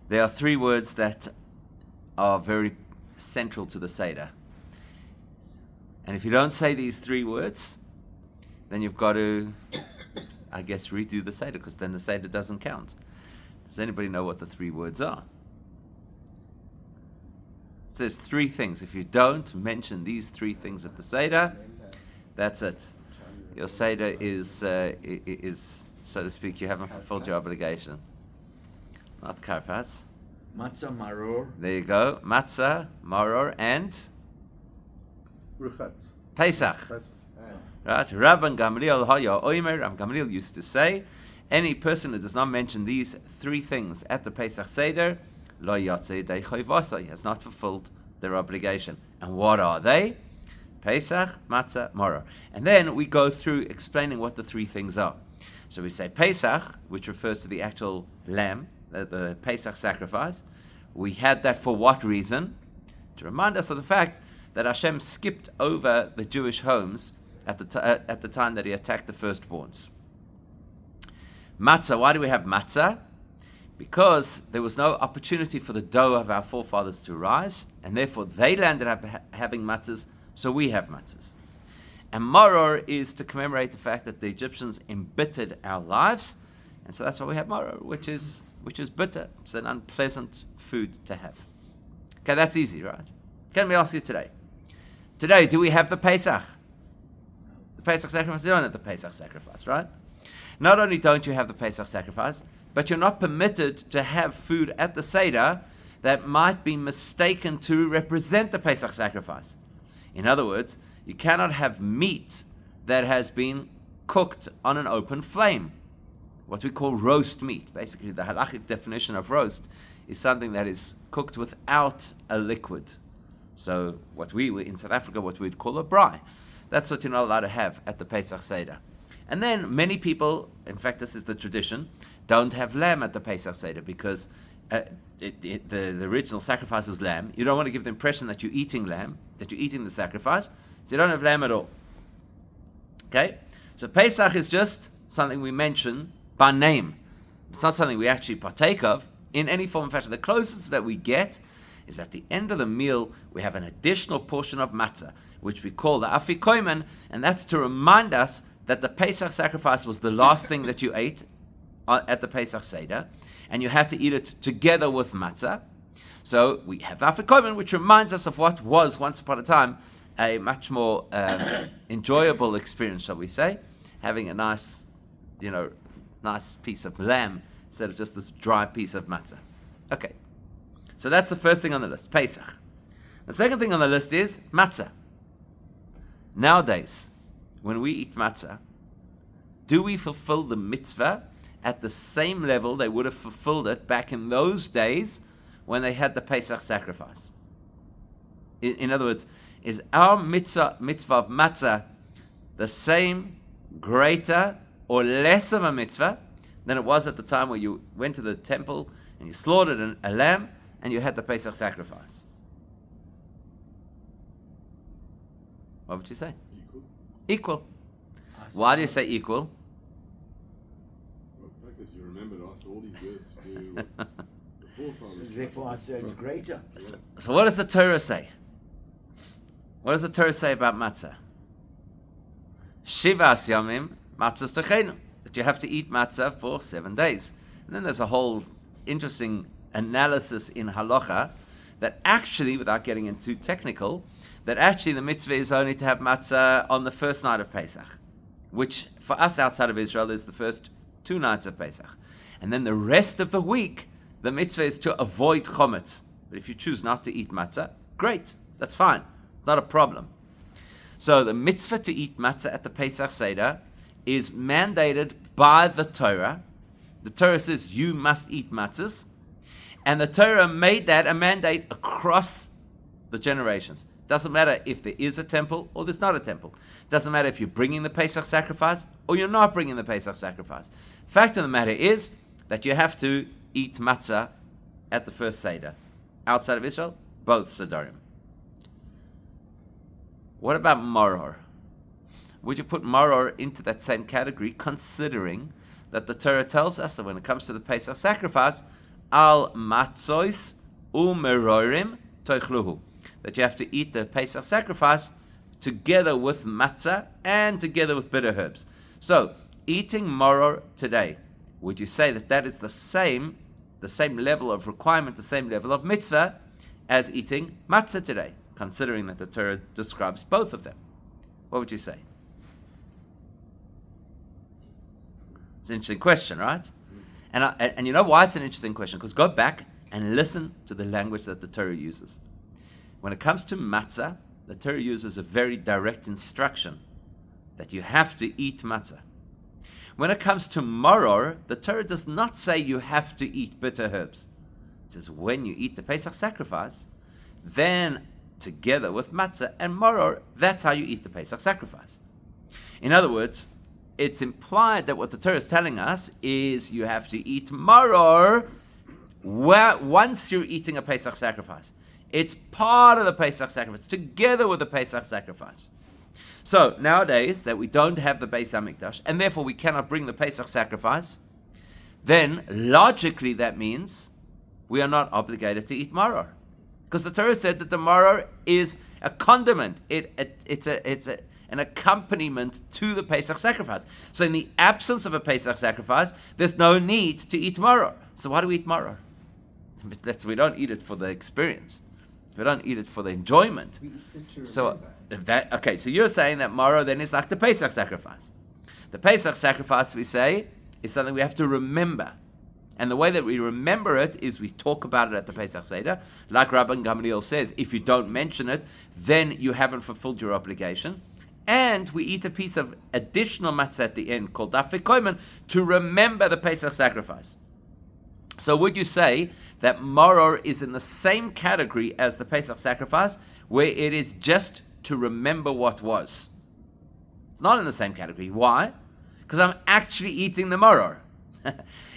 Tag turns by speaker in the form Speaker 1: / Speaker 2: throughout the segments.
Speaker 1: there are three words that are very central to the Seder. And if you don't say these three words, then you've got to, I guess, redo the Seder, because then the Seder doesn't count. Does anybody know what the three words are? It says three things. If you don't mention these three things at the Seder, that's it. Your Seder is, so to speak, you haven't fulfilled your obligation. Not karpas.
Speaker 2: Matzah maror.
Speaker 1: There you go. Matzah, maror, and Pesach. Right? Rabban Gamliel Haya Oimer. Rabban Gamliel used to say, any person who does not mention these three things at the Pesach Seder, lo yatzeh dei chayvasa, has not fulfilled their obligation. And what are they? Pesach, Matzah, Maror. And then we go through explaining what the three things are. So we say Pesach, which refers to the actual lamb, the Pesach sacrifice. We had that for what reason? To remind us of the fact that Hashem skipped over the Jewish homes at the time that he attacked the firstborns. Matzah, why do we have matzah? Because there was no opportunity for the dough of our forefathers to rise, and therefore they landed up having matzahs, so we have matzahs. And maror is to commemorate the fact that the Egyptians embittered our lives, and so that's why we have maror, which is bitter. It's an unpleasant food to have. Okay, that's easy, right? Can we ask you today? Today, do we have the Pesach? The Pesach sacrifice? You don't have the Pesach sacrifice, right? Not only don't you have the Pesach sacrifice, but you're not permitted to have food at the Seder that might be mistaken to represent the Pesach sacrifice. In other words, you cannot have meat that has been cooked on an open flame. What we call roast meat. Basically, the halachic definition of roast is something that is cooked without a liquid. So what we in South Africa, what we'd call a braai. That's what you're not allowed to have at the Pesach Seder. And then many people, in fact this is the tradition, don't have lamb at the Pesach Seder because the original sacrifice was lamb. You don't want to give the impression that you're eating lamb, that you're eating the sacrifice, so you don't have lamb at all. Okay? So Pesach is just something we mention by name. It's not something we actually partake of in any form and fashion. The closest that we get is at the end of the meal, we have an additional portion of matzah, which we call the afikomen, and that's to remind us that the Pesach sacrifice was the last thing that you ate at the Pesach Seder, and you had to eat it together with matzah. So we have afikomen, which reminds us of what was once upon a time a much more enjoyable experience, shall we say, having a nice piece of lamb instead of just this dry piece of matzah. Okay. So that's the first thing on the list, Pesach. The second thing on the list is matzah. Nowadays, when we eat matzah, do we fulfill the mitzvah at the same level they would have fulfilled it back in those days when they had the Pesach sacrifice? In other words, is our mitzvah of matzah the same, greater, or less of a mitzvah than it was at the time where you went to the temple and you slaughtered a lamb and you had the Pesach sacrifice? What would you say? Equal. Why do you say equal?
Speaker 3: Well, the fact that you remembered after all these years to do the forefathers.
Speaker 2: Therefore, I say it's greater.
Speaker 1: So what does the Torah say? What does the Torah say about matzah? Shivas yamim matzahs techenu. That you have to eat matzah for 7 days. And then there's a whole interesting analysis in halacha that actually, without getting into technical, that actually the mitzvah is only to have matzah on the first night of Pesach, which for us outside of Israel is the first 2 nights of Pesach. And then the rest of the week, the mitzvah is to avoid chometz. But if you choose not to eat matzah, great, that's fine. It's not a problem. So the mitzvah to eat matzah at the Pesach Seder is mandated by the Torah. The Torah says you must eat matzahs. And the Torah made that a mandate across the generations. Doesn't matter if there is a temple or there's not a temple. Doesn't matter if you're bringing the Pesach sacrifice or you're not bringing the Pesach sacrifice. Fact of the matter is that you have to eat matzah at the first Seder. Outside of Israel, both Sedarim. What about maror? Would you put maror into that same category, considering that the Torah tells us that when it comes to the Pesach sacrifice, al matzois umerorim toichluhu. That you have to eat the Pesach sacrifice together with matzah and together with bitter herbs. So, eating maror today, would you say that that is the same level of requirement, the same level of mitzvah as eating matzah today, considering that the Torah describes both of them? What would you say? It's an interesting question, right? And you know why it's an interesting question? Because go back and listen to the language that the Torah uses. When it comes to matzah, the Torah uses a very direct instruction that you have to eat matzah. When it comes to maror, the Torah does not say you have to eat bitter herbs. It says when you eat the Pesach sacrifice, then together with matzah and maror, that's how you eat the Pesach sacrifice. In other words, it's implied that what the Torah is telling us is you have to eat maror once you're eating a Pesach sacrifice. It's part of the Pesach sacrifice, together with the Pesach sacrifice. So, nowadays, that we don't have the Beis HaMikdash, and therefore we cannot bring the Pesach sacrifice, then logically that means we are not obligated to eat maror. Because the Torah said that the maror is a condiment. It's an accompaniment to the Pesach sacrifice. So in the absence of a Pesach sacrifice, there's no need to eat maror. So why do we eat maror? We don't eat it for the experience. We don't eat it for the enjoyment.
Speaker 2: We eat it to
Speaker 1: So
Speaker 2: remember.
Speaker 1: so you're saying that maror then is like the Pesach sacrifice. The Pesach sacrifice, we say, is something we have to remember. And the way that we remember it is we talk about it at the Pesach Seder. Like Rabban Gamliel says, if you don't mention it, then you haven't fulfilled your obligation. And we eat a piece of additional matzah at the end called daf v'koimen to remember the Pesach sacrifice. So would you say that maror is in the same category as the Pesach sacrifice, where it is just to remember what was? It's not in the same category. Why? Because I'm actually eating the maror.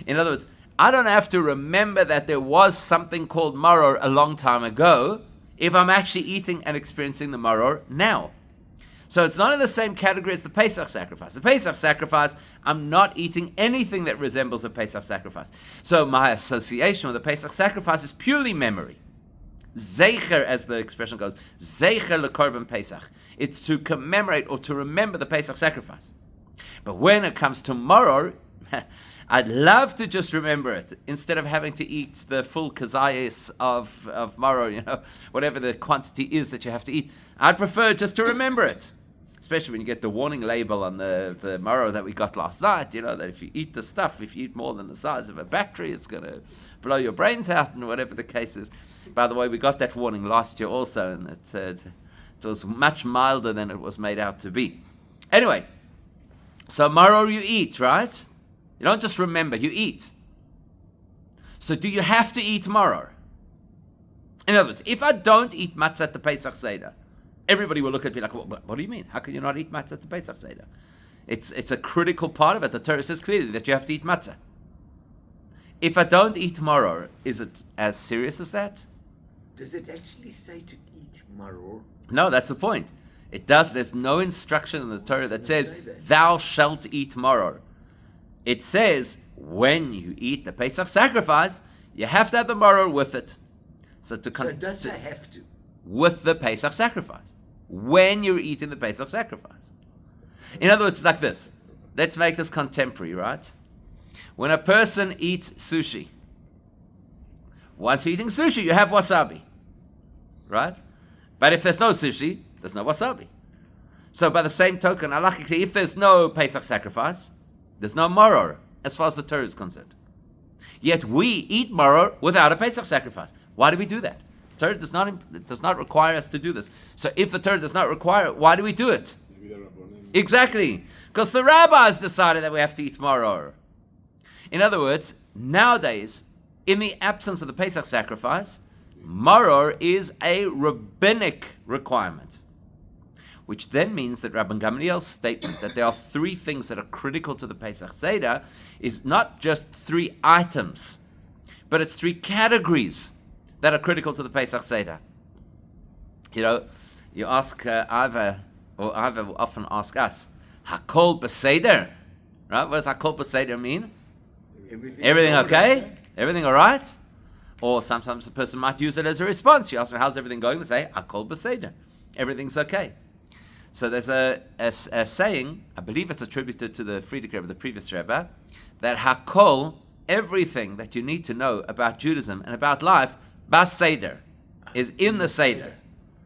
Speaker 1: In other words, I don't have to remember that there was something called maror a long time ago if I'm actually eating and experiencing the maror now. So it's not in the same category as the Pesach sacrifice. The Pesach sacrifice, I'm not eating anything that resembles the Pesach sacrifice. So my association with the Pesach sacrifice is purely memory. Zeicher, as the expression goes, Zeicher lekorban Pesach. It's to commemorate or to remember the Pesach sacrifice. But when it comes to maror, I'd love to just remember it instead of having to eat the full kazayas of maror, whatever the quantity is that you have to eat. I'd prefer just to remember it, especially when you get the warning label on the maror that we got last night, that if you eat the stuff, if you eat more than the size of a battery, it's going to blow your brains out and whatever the case is. By the way, we got that warning last year also, and it was much milder than it was made out to be. Anyway, so maror you eat, right? You don't just remember, you eat. So do you have to eat maror? In other words, if I don't eat matzah at the Pesach Seder, everybody will look at me like, what do you mean? How can you not eat matzah at the Pesach Seder? It's a critical part of it. The Torah says clearly that you have to eat matzah. If I don't eat maror, is it as serious as that?
Speaker 2: Does it actually say to eat maror?
Speaker 1: No, that's the point. It does. There's no instruction in the Torah that says,
Speaker 2: that.
Speaker 1: thou shalt eat maror. It says, when you eat the Pesach sacrifice, you have to have the maror with it. So
Speaker 2: it does say have to.
Speaker 1: With the Pesach sacrifice. When you're eating the Pesach sacrifice. In other words, it's like this. Let's make this contemporary, right? When a person eats sushi, once you're eating sushi, you have wasabi. Right? But if there's no sushi, there's no wasabi. So by the same token, halachically, if there's no Pesach sacrifice, there's no maror, as far as the Torah is concerned. Yet we eat maror without a Pesach sacrifice. Why do we do that? The Torah does not require us to do this. So if the Torah does not require it, why do we do it? Exactly. Because the rabbis decided that we have to eat maror. In other words, nowadays, in the absence of the Pesach sacrifice, maror is a rabbinic requirement. Which then means that Rabban Gamliel's statement that there are three things that are critical to the Pesach Seder is not just three items, but it's three categories that are critical to the Pesach Seder. You ask Ava will often ask us, Hakol Beseder? Right? What does Hakol Beseder mean? Everything okay? Everything all right? Or sometimes a person might use it as a response. You ask them, how's everything going? They say, Hakol Beseder. Everything's okay. So there's a saying, I believe it's attributed to the Friedrich Rebbe, the previous Rebbe, that Hakol, everything that you need to know about Judaism and about life, Bas Seder, is in the Seder.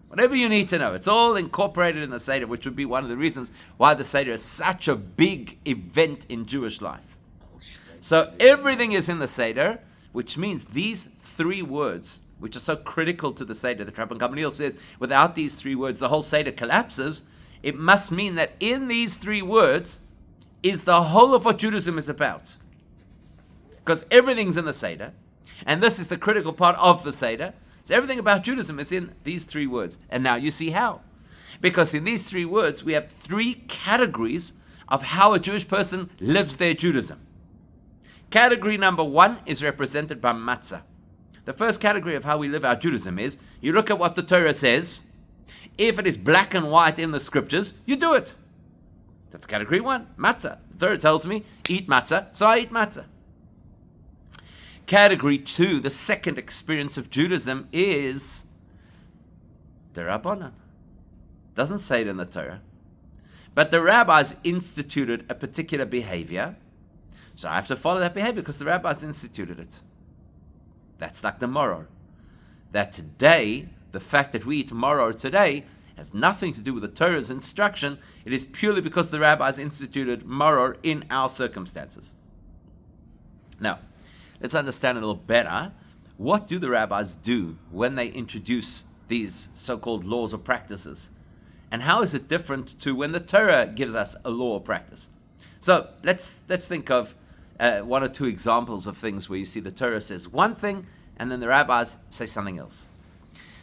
Speaker 1: Whatever you need to know, it's all incorporated in the Seder, which would be one of the reasons why the Seder is such a big event in Jewish life. So everything is in the Seder, which means these 3 words, which are so critical to the Seder, the Rabban Gamliel says, without these 3 words, the whole Seder collapses. It must mean that in these 3 words is the whole of what Judaism is about. Because everything's in the Seder, and this is the critical part of the Seder. So everything about Judaism is in these 3 words. And now you see how. Because in these 3 words, we have 3 categories of how a Jewish person lives their Judaism. Category number 1 is represented by matzah. The first category of how we live our Judaism is, you look at what the Torah says. If it is black and white in the scriptures, you do it. That's category 1, matzah. The Torah tells me, eat matzah, so I eat matzah. Category 2, the second experience of Judaism, is D'Rabbanan. Doesn't say it in the Torah. But the rabbis instituted a particular behavior, so I have to follow that behavior because the rabbis instituted it. That's like the moror. That today, the fact that we eat moror today has nothing to do with the Torah's instruction. It is purely because the rabbis instituted moror in our circumstances. Now, let's understand a little better. What do the rabbis do when they introduce these so-called laws or practices? And how is it different to when the Torah gives us a law or practice? So let's think of 1 or 2 examples of things where you see the Torah says one thing and then the rabbis say something else.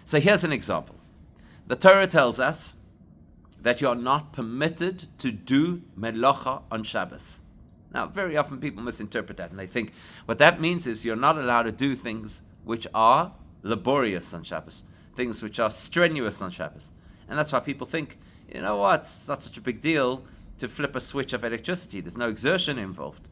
Speaker 1: So here's an example. The Torah tells us that you are not permitted to do melacha on Shabbos. Now, very often people misinterpret that and they think what that means is you're not allowed to do things which are laborious on Shabbos, things which are strenuous on Shabbos. And that's why people think, you know what, it's not such a big deal to flip a switch of electricity. There's no exertion involved.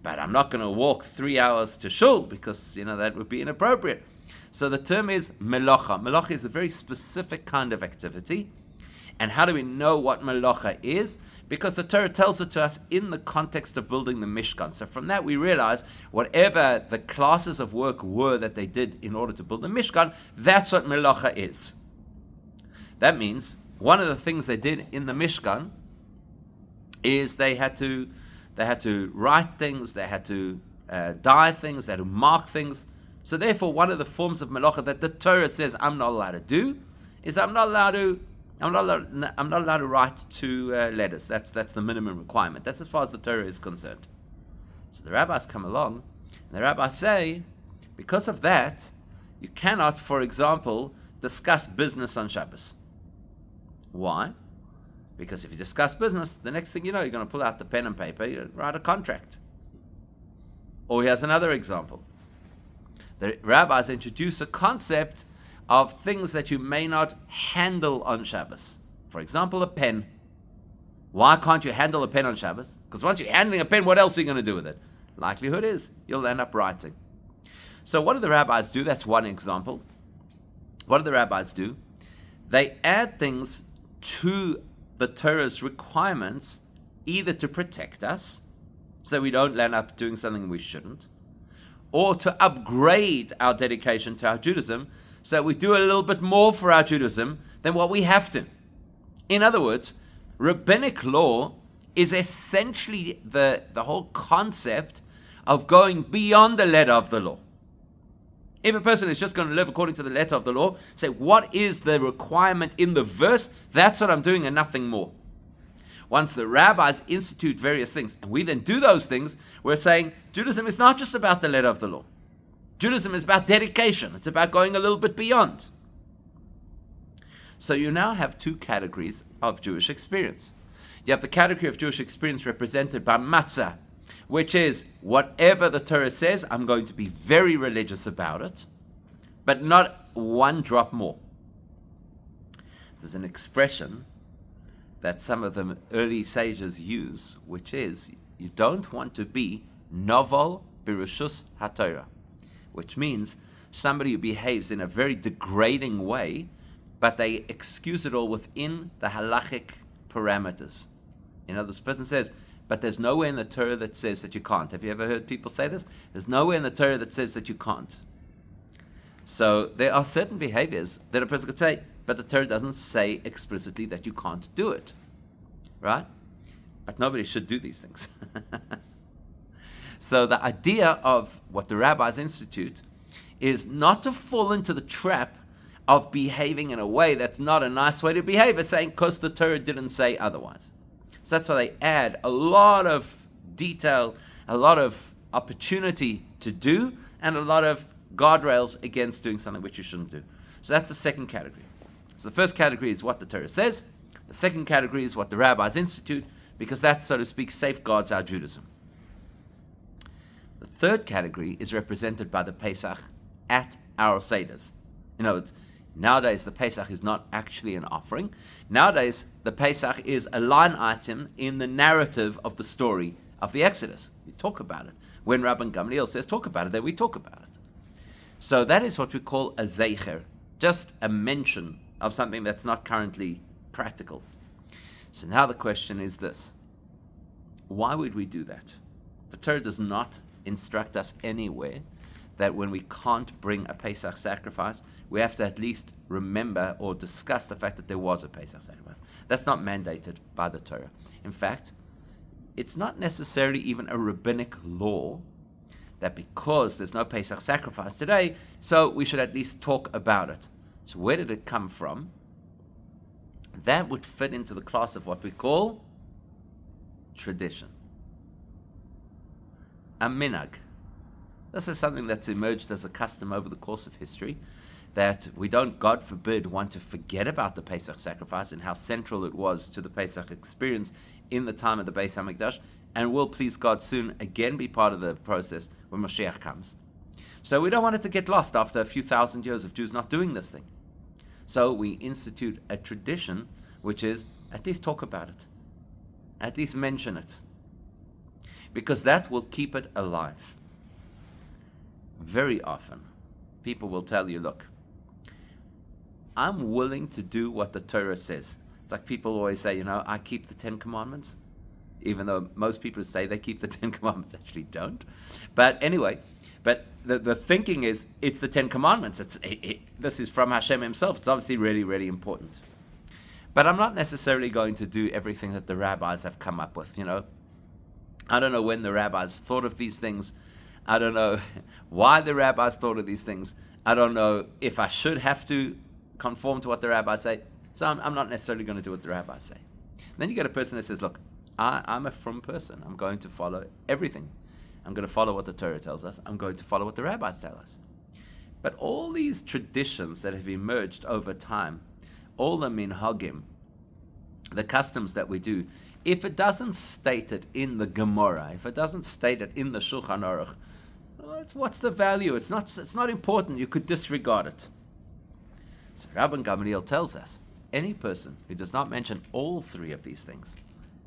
Speaker 1: But I'm not going to walk 3 hours to shul because, that would be inappropriate. So the term is melacha. Melacha is a very specific kind of activity. And how do we know what melacha is? Because the Torah tells it to us in the context of building the Mishkan. So from that we realize whatever the classes of work were that they did in order to build the Mishkan, that's what melacha is. That means one of the things they did in the Mishkan is they had to write things, they had to dye things, they had to mark things. So therefore, one of the forms of melacha that the Torah says I'm not allowed to do is I'm not allowed to write 2 letters. That's the minimum requirement. That's as far as the Torah is concerned. So the rabbis come along, and the rabbis say, because of that, you cannot, for example, discuss business on Shabbos. Why? Because if you discuss business, the next thing you know, you're going to pull out the pen and paper, you write a contract. Or here's another example. The rabbis introduce a concept of things that you may not handle on Shabbos. For example, a pen. Why can't you handle a pen on Shabbos? Because once you're handling a pen, what else are you going to do with it? Likelihood is you'll end up writing. So what do the rabbis do? That's one example. What do the rabbis do? They add things to the Torah's requirements, either to protect us, so we don't end up doing something we shouldn't, or to upgrade our dedication to our Judaism, so we do a little bit more for our Judaism than what we have to. In other words, rabbinic law is essentially the whole concept of going beyond the letter of the law. If a person is just going to live according to the letter of the law, say, what is the requirement in the verse? That's what I'm doing and nothing more. Once the rabbis institute various things, and we then do those things, we're saying Judaism is not just about the letter of the law. Judaism is about dedication. It's about going a little bit beyond. So you now have 2 categories of Jewish experience. You have the category of Jewish experience represented by matzah, which is whatever the Torah says, I'm going to be very religious about it, but not 1 drop more. There's an expression that some of the early sages use, which is, you don't want to be novel birishus haTorah, which means somebody who behaves in a very degrading way, but they excuse it all within the halachic parameters. In other words, the person says, but there's nowhere in the Torah that says that you can't. Have you ever heard people say this? There's nowhere in the Torah that says that you can't. So there are certain behaviors that a person could say, but the Torah doesn't say explicitly that you can't do it. Right? But nobody should do these things. So the idea of what the rabbis institute is not to fall into the trap of behaving in a way that's not a nice way to behave, as saying, because the Torah didn't say otherwise. So that's why they add a lot of detail, a lot of opportunity to do, and a lot of guardrails against doing something which you shouldn't do. So that's the second category. So the first category is what the Torah says. The second category is what the rabbis institute, because that, so to speak, safeguards our Judaism. The third category is represented by the Pesach at our Seders. In other words, nowadays the Pesach is not actually an offering. Nowadays the Pesach is a line item in the narrative of the story of the Exodus. We talk about it. When Rabban Gamliel says talk about it, then we talk about it. So that is what we call a zeicher, just a mention of something that's not currently practical. So now the question is this: why would we do that? The Torah does not instruct us anywhere that when we can't bring a Pesach sacrifice, we have to at least remember or discuss the fact that there was a Pesach sacrifice. That's not mandated by the Torah. In fact, it's not necessarily even a rabbinic law that because there's no Pesach sacrifice today, so we should at least talk about it. So where did it come from? That would fit into the class of what we call tradition. A minhag. This is something that's emerged as a custom over the course of history, that we don't, God forbid, want to forget about the Pesach sacrifice and how central it was to the Pesach experience in the time of the Beis HaMikdash, and will, please God, soon again be part of the process when Mashiach comes. So we don't want it to get lost after a few thousand years of Jews not doing this thing. So we institute a tradition, which is at least talk about it, at least mention it, because that will keep it alive. Very often, people will tell you, look, I'm willing to do what the Torah says. It's like people always say, I keep the 10 Commandments, even though most people say they keep the 10 Commandments, actually don't. But anyway, the thinking is, it's the 10 Commandments. This is from Hashem himself. It's obviously really, really important. But I'm not necessarily going to do everything that the rabbis have come up with, I don't know when the rabbis thought of these things. I don't know why the rabbis thought of these things. I don't know if I should have to conform to what the rabbis say. So I'm not necessarily going to do what the rabbis say. And then you get a person that says, look, I'm a frum person. I'm going to follow everything. I'm going to follow what the Torah tells us. I'm going to follow what the rabbis tell us. But all these traditions that have emerged over time, all the minhagim, the customs that we do, if it doesn't state it in the Gemara, if it doesn't state it in the Shulchan Aruch, what's the value? It's not important. You could disregard it. So Rabban Gamliel tells us, any person who does not mention all three of these things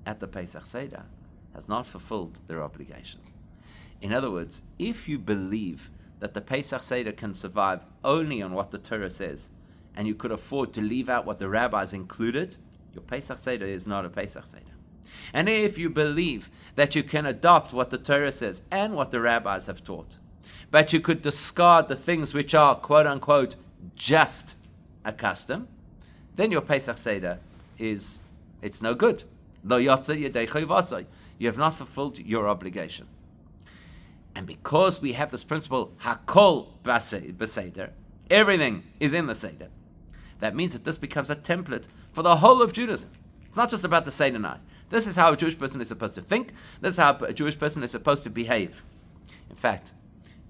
Speaker 1: at the Pesach Seder has not fulfilled their obligation. In other words, if you believe that the Pesach Seder can survive only on what the Torah says, and you could afford to leave out what the rabbis included, your Pesach Seder is not a Pesach Seder. And if you believe that you can adopt what the Torah says and what the rabbis have taught, but you could discard the things which are, quote unquote, just a custom, then your Pesach Seder it's no good. Lo yotze yedeicha v'asai. You have not fulfilled your obligation. And because we have this principle, hakol b'seder, everything is in the Seder, that means that this becomes a template for the whole of Judaism. It's not just about the Seder night. This is how a Jewish person is supposed to think. This is how a Jewish person is supposed to behave. In fact,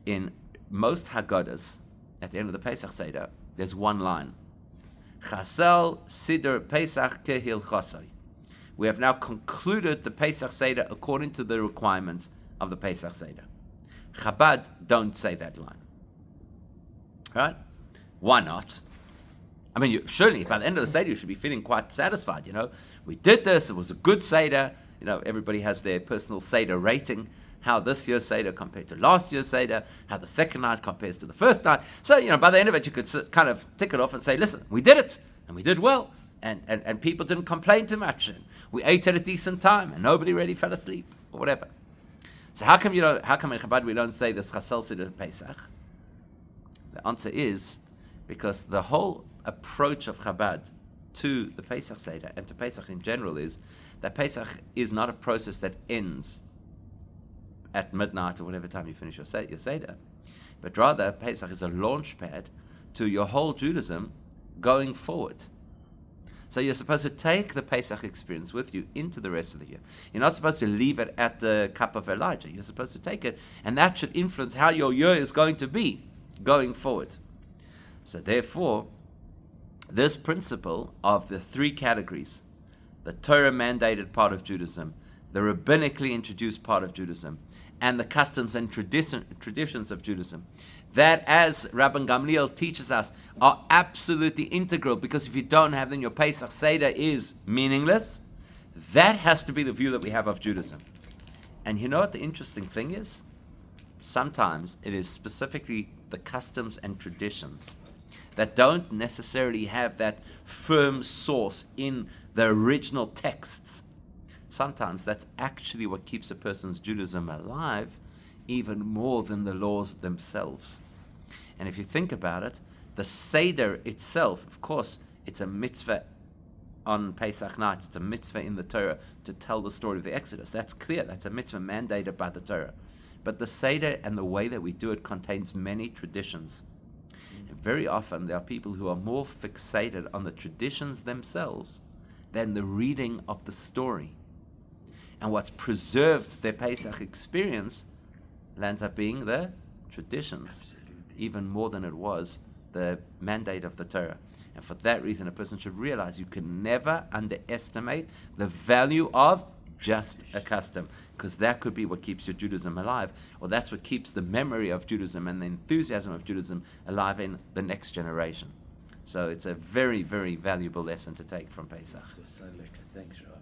Speaker 1: in most Haggadahs, at the end of the Pesach Seder, there's one line. Chasel Siddur Pesach Kehilchosai. We have now concluded the Pesach Seder according to the requirements of the Pesach Seder. Chabad don't say that line. Right? Why not? I mean, surely by the end of the Seder, you should be feeling quite satisfied, We did this, it was a good Seder. Everybody has their personal Seder rating. how this year's Seder compared to last year's Seder, how the second night compares to the first night. So, by the end of it, you could kind of tick it off and say, listen, we did it, and we did well, and people didn't complain too much, and we ate at a decent time, and nobody really fell asleep, or whatever. So how come in Chabad we don't say this Chasel Seder Pesach? The answer is because the whole approach of Chabad to the Pesach Seder and to Pesach in general is that Pesach is not a process that ends at midnight or whatever time you finish your Seder, but rather Pesach is a launch pad to your whole Judaism going forward. So you're supposed to take the Pesach experience with you into the rest of the year. You're not supposed to leave it at the cup of Elijah. You're supposed to take it, and that should influence how your year is going to be going forward. So therefore, this principle of the three categories, the Torah-mandated part of Judaism, the rabbinically introduced part of Judaism, and the customs and traditions of Judaism, that, as Rabban Gamliel teaches us, are absolutely integral, because if you don't have them, your Pesach Seder is meaningless. That has to be the view that we have of Judaism. And you know what the interesting thing is? Sometimes it is specifically the customs and traditions that don't necessarily have that firm source in the original texts. Sometimes that's actually what keeps a person's Judaism alive, even more than the laws themselves. And if you think about it, the Seder itself, of course, it's a mitzvah on Pesach night. It's a mitzvah in the Torah to tell the story of the Exodus. That's clear. That's a mitzvah mandated by the Torah. But the Seder and the way that we do it contains many traditions. And very often there are people who are more fixated on the traditions themselves than the reading of the story. And what's preserved their Pesach experience lands up being the traditions, even more than it was the mandate of the Torah. And for that reason, a person should realize you can never underestimate the value of just a custom, because that could be what keeps your Judaism alive, or that's what keeps the memory of Judaism and the enthusiasm of Judaism alive in the next generation. So it's a very, very valuable lesson to take from Pesach.
Speaker 2: So lekker. Thanks, Rabbi.